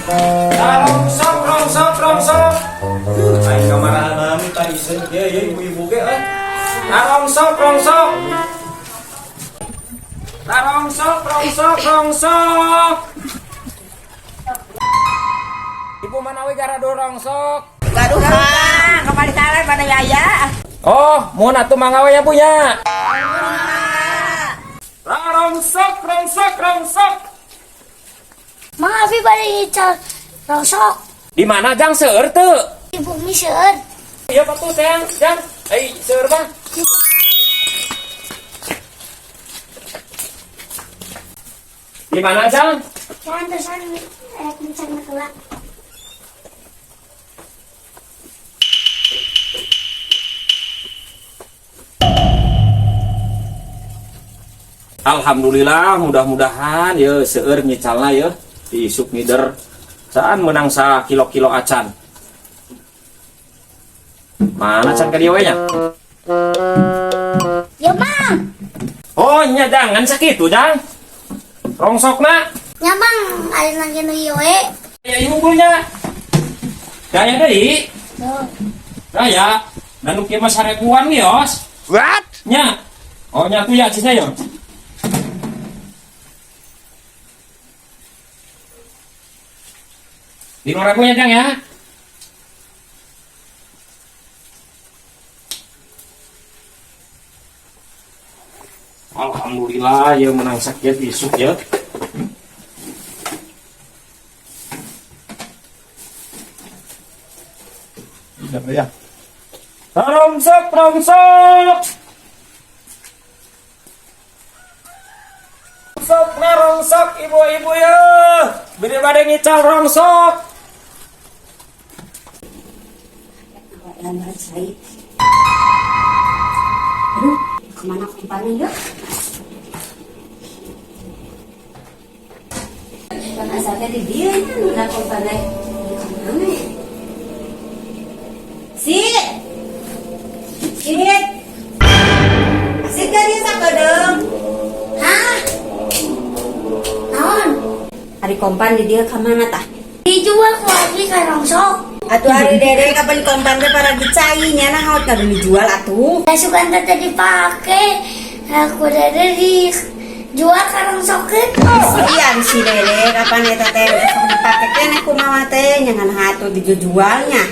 Rongsok, rongsok, rongsok. Ay kamarahan namin tayo isa. Ibu-ibu ke. Rongsok, rongsok. Rongsok, rongsok, rongsok. Ibu Manawi gara do rongsok. Gaduh kan, kembali talan pada yaya. Oh, mau natu mangawe ya punya. Rongsok, rongsok, rongsok. Maaf pada ngical rongsok. Di mana jang seur tuh? Ibu miseur. Iya patu sayang, jang. Seur mah. Di mana jang? Jangan terusan kencang kelak. Alhamdulillah, mudah-mudahan ya seueur nyicalna ya di isuk ngider saan menang sa kilo-kilo acan. Mana can ka dieu we nya? Ya mang, Oh nya jangan sakitu jang. Rongsokna nyamang ada lagi nu iwe. ya ibu punya. Daya deui. Tuh, Daya dan kieu mah 1000-an wios. What? Nya. Oh nya tuh ya cisna yo. Di 5.000 nya jang ya. Alhamdulillah ya menang sakit isuk ya. Ya. Rongsok, rongsok. Rongsok, nah rongsok ibu-ibu ya. Beri pada ngical rongsok. Lambat saya. Aduh, kemana kumpannya yuk? Kan asalnya di dia nya nuna kumpannya. Kemana ya? Sit, sit kan dia sakadeng. hah? Naon? Hari kompan di dia kemana tah? Dijual ku lagi ka rongsok. Atuh hari dede kabeli kompan teh para dicainya nah haut kada dijual atuh. Pasukan teh dipake. Aku dari dijual ka rongsokeun. Sian si dede kapan eta teh sok dipake keneh kumaha teh nyangan hatu dijualnya.